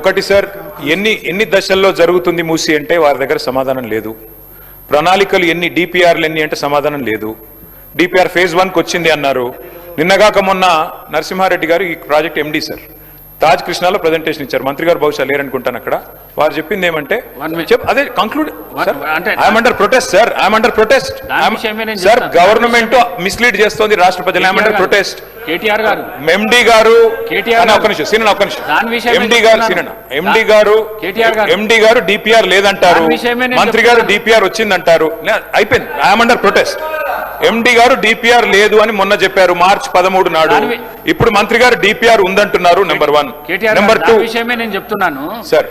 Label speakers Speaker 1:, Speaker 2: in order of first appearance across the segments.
Speaker 1: ఒకటి సార్, ఎన్ని దశల్లో జరుగుతుంది మూసి అంటే వారి దగ్గర సమాధానం లేదు. ప్రణాళికలు ఎన్ని, డిపిఆర్లు ఎన్ని అంటే సమాధానం లేదు. డిపిఆర్ ఫేజ్ 1కి వచ్చింది అన్నారు. నిన్నగాక మొన్న నరసింహారెడ్డి గారు ఈ project MD sir Taj కృష్ణాలో presentation ఇచ్చారు. మంత్రి గారు బహుశా లేరనుకుంటాను అక్కడ. వారు చెప్పింది ఏమంటే అదే conclude, I'm under protest sir, I'm under protest sir. Government mislead చేస్తోంది రాష్ట్ర ప్రజలు. I'm under protest.
Speaker 2: కేటీఆర్ గారు,
Speaker 1: ఎండి గారు, ఒక్క నిమిషం, ఎండి గారు డిపిఆర్ లేదంటారు, మంత్రి గారు డిపిఆర్ వచ్చిందంటారు. అయిపోయింది. I'm under protest. ఎండి గారు డిపిఆర్ లేదు అని మొన్న చెప్పారు మార్చి 13 నాడు. ఇప్పుడు మంత్రి గారు డిపిఆర్ ఉందంటున్నారు. నెంబర్ 1. నెంబర్ 2
Speaker 2: విషయమే నేను చెప్తున్నాను
Speaker 1: సార్.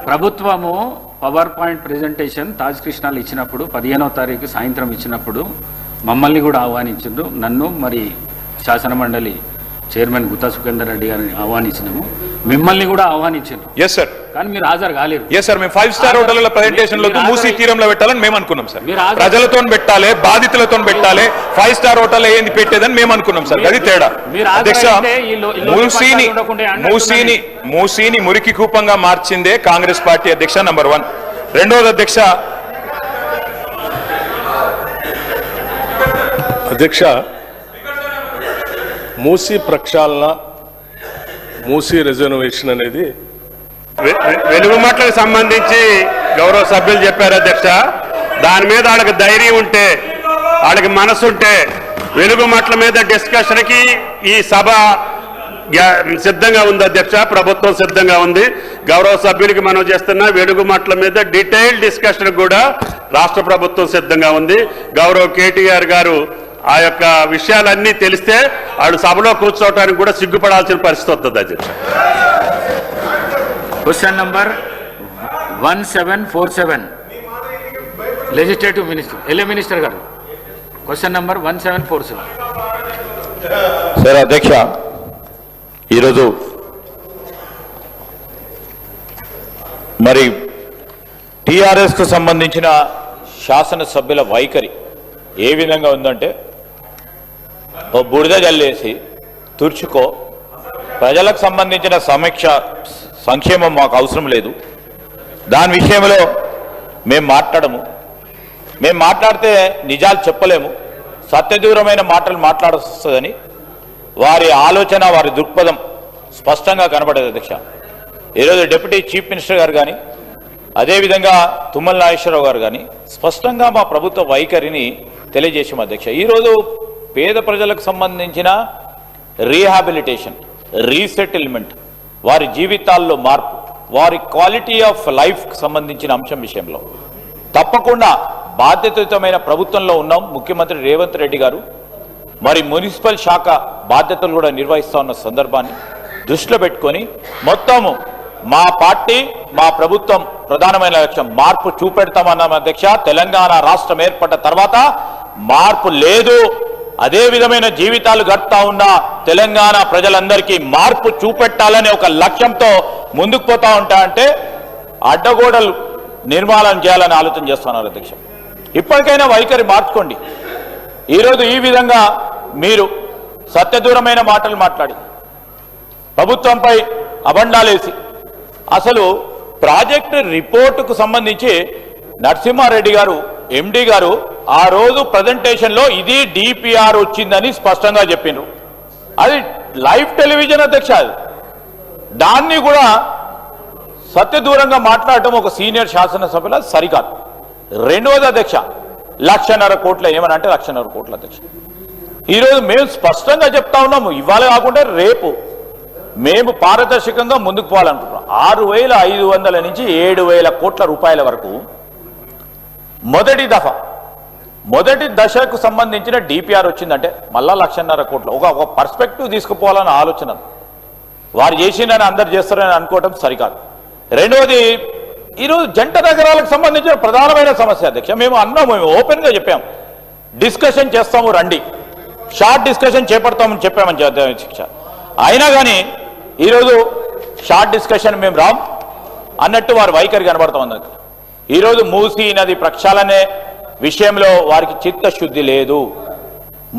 Speaker 2: ప్రభుత్వము పవర్ పాయింట్ ప్రెజెంటేషన్ తాజ్ కృష్ణాలు ఇచ్చినప్పుడు 15వ తారీఖు సాయంత్రం ఇచ్చినప్పుడు మమ్మల్ని కూడా ఆహ్వానించారు. నన్ను మరి శాసన మండలి చైర్మన్ గుత్తా సుఖేందర్ రెడ్డి గారిని ఆహ్వానించినాము, మిమ్మల్ని కూడా ఆహ్వానించారు.
Speaker 1: Yes sir.
Speaker 2: కానీ మీరు హాజరు కాలేరు.
Speaker 1: Yes sir. మేము 5 స్టార్ హోటళ్ల ప్రెజెంటేషన్ లో మూసీ తీరంలో పెట్టాలని మేము అనుకున్నాం సార్. ప్రజలతో పెట్టాలి, బాధితులతో పెట్టాలి. 5 స్టార్ హోటల్ ఏంది పెట్టేదని మేము అనుకున్నాం సార్. అది తేడా. అధ్యక్ష, మూసీని మురికి కూపంగా మార్చిందే కాంగ్రెస్ పార్టీ అధ్యక్ష. నెంబర్ 1. రెండోది
Speaker 3: అధ్యక్ష, మూసీ ప్రక్షాళన, మూసీ రిజర్వేషన్ అనేది
Speaker 4: వెలుగుమట్లకు సంబంధించి గౌరవ సభ్యులు చెప్పారు అధ్యక్ష. దాని మీద వాళ్ళకి ధైర్యం ఉంటే, వాళ్ళకి మనసు ఉంటే వెలుగుమట్ల మీద డిస్కషన్కి ఈ సభ సిద్ధంగా ఉంది అధ్యక్ష. ప్రభుత్వం సిద్ధంగా ఉంది. గౌరవ సభ్యులకి మనం చేస్తున్న వెలుగుమట్ల మీద డీటెయిల్ డిస్కషన్ కూడా రాష్ట్ర ప్రభుత్వం సిద్ధంగా ఉంది. గౌరవ కేటీఆర్ గారు ఆ యొక్క విషయాలన్నీ తెలిస్తే వాళ్ళు సభలో కూర్చోవడానికి కూడా సిగ్గుపడాల్సిన పరిస్థితి వస్తుంది అధ్యక్ష.
Speaker 2: Question number 1747 legislative minister LA minister గారు. Question number 1747.
Speaker 5: సార్ అధ్యక్ష, ఈరోజు మరి టిఆర్ఎస్కు సంబంధించిన శాసనసభ్యుల వైఖరి ఏ విధంగా ఉందంటే, ఓ బుడిద జల్లేసి తుర్చుకో, ప్రజలకు సంబంధించిన సంక్షేమం మాకు అవసరం లేదు, దాని విషయంలో మేము మాట్లాడితే నిజాలు చెప్పలేము, సత్యదూరమైన మాటలు మాట్లాడొస్తుందని వారి ఆలోచన, వారి దృక్పథం స్పష్టంగా కనబడేది అధ్యక్ష. ఈరోజు డిప్యూటీ చీఫ్ మినిస్టర్ గారు కానీ, అదేవిధంగా తుమ్మల నాగేశ్వరరావు గారు కానీ స్పష్టంగా మా ప్రభుత్వ వైఖరిని తెలియజేసాం అధ్యక్ష. ఈరోజు పేద ప్రజలకు సంబంధించిన రీహాబిలిటేషన్, రీసెటిల్మెంట్, వారి జీవితాల్లో మార్పు, వారి క్వాలిటీ ఆఫ్ లైఫ్కి సంబంధించిన అంశం విషయంలో తప్పకుండా బాధ్యతాయుతమైన ప్రభుత్వంలో ఉన్నాం. ముఖ్యమంత్రి రేవంత్ రెడ్డి గారు మరి మున్సిపల్ శాఖ బాధ్యతలు కూడా నిర్వహిస్తూ ఉన్న సందర్భాన్ని దృష్టిలో పెట్టుకొని మొత్తము మా పార్టీ, మా ప్రభుత్వం ప్రధానమైన లక్ష్యం మార్పు చూపెడతామన్నాం అధ్యక్ష. తెలంగాణ రాష్ట్రం ఏర్పడ్డ తర్వాత మార్పు లేదు, అదే విధమైన జీవితాలు గడుపుతా ఉన్న తెలంగాణ ప్రజలందరికీ మార్పు చూపెట్టాలనే ఒక లక్ష్యంతో ముందుకు పోతా ఉంటా అంటే అడ్డగోడలు నిర్మాణం చేయాలని ఆలోచన చేస్తున్నారు అధ్యక్ష. ఇప్పటికైనా వైఖరి మార్చుకోండి. ఈరోజు ఈ విధంగా మీరు సత్యదూరమైన మాటలు మాట్లాడి ప్రభుత్వంపై అబండాలేసి, అసలు ప్రాజెక్టు రిపోర్టుకు సంబంధించి నరసింహారెడ్డి గారు ఎండి గారు ఆ రోజు ప్రజెంటేషన్లో ఇది డిపిఆర్ వచ్చిందని స్పష్టంగా చెప్పిండ్రు. అది లైవ్ టెలివిజన్ అధ్యక్ష. దాన్ని కూడా సత్యదూరంగా మాట్లాడటం ఒక సీనియర్ శాసనసభ్యుల సరికాదు. రెండవది అధ్యక్ష, 1,50,000 కోట్ల ఏమని అంటే 1,50,000 కోట్ల అధ్యక్ష. ఈరోజు మేము స్పష్టంగా చెప్తా ఉన్నాము, ఇవాళ కాకుండా రేపు మేము పారదర్శకంగా ముందుకు పోవాలనుకుంటున్నాం. 6,500 నుంచి 7,000 కోట్ల రూపాయల వరకు మొదటి దశకు సంబంధించిన డిపిఆర్ వచ్చిందంటే మళ్ళా 1,50,000 కోట్లు ఒక పర్స్పెక్టివ్ తీసుకుపోవాలన్న ఆలోచన వారు చేసిందని అందరు చేస్తారని అనుకోవటం సరికాదు. రెండవది, ఈరోజు జంట నగరాలకు సంబంధించిన ప్రధానమైన సమస్య అధ్యక్ష. మేము ఓపెన్గా చెప్పాం, డిస్కషన్ చేస్తాము రండి, షార్ట్ డిస్కషన్ చేపడతామని చెప్పామని అధ్యక్ష. అయినా కానీ ఈరోజు షార్ట్ డిస్కషన్ మేము రాం అన్నట్టు వారి వైఖరి కనబడతా ఉంది. ఈరోజు మూసీ నది ప్రక్షాళనే విషయంలో వారికి చిత్తశుద్ధి లేదు.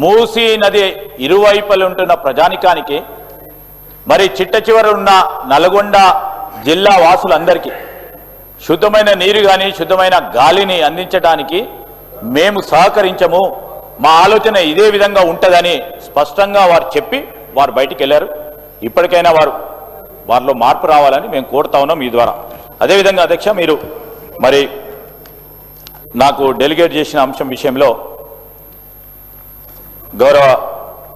Speaker 5: మూసీ నది ఇరువైపులు ఉంటున్న ప్రజానికానికి, మరి చిట్ట చివర ఉన్న నల్గొండ జిల్లా వాసులందరికీ శుద్ధమైన నీరు కానీ శుద్ధమైన గాలిని అందించడానికి మేము సహకరించము, మా ఆలోచన ఇదే విధంగా ఉంటుందని స్పష్టంగా వారు చెప్పి వారు బయటికి వెళ్ళారు. ఇప్పటికైనా వారిలో మార్పు రావాలని మేము కోరుతా ఉన్నాం మీ ద్వారా. అదేవిధంగా అధ్యక్ష, మీరు మరి నాకు డెలిగేట్ చేసిన అంశం విషయంలో గౌరవ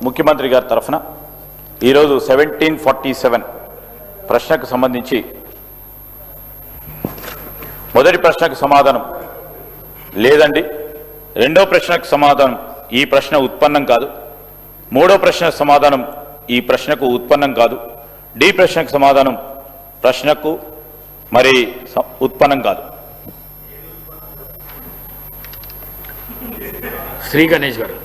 Speaker 5: ముఖ్యమంత్రి గారి తరఫున ఈరోజు 1747 ప్రశ్నకు సంబంధించి మొదటి ప్రశ్నకు సమాధానం లేదండి, రెండో ప్రశ్నకు సమాధానం ఈ ప్రశ్న ఉత్పన్నం కాదు, మూడో ప్రశ్నకు సమాధానం ఈ ప్రశ్నకు ఉత్పన్నం కాదు, డి ప్రశ్నకు సమాధానం ప్రశ్నకు మరి ఉత్పన్నం కాదు.
Speaker 2: శ్రీ గణేష్ గారు.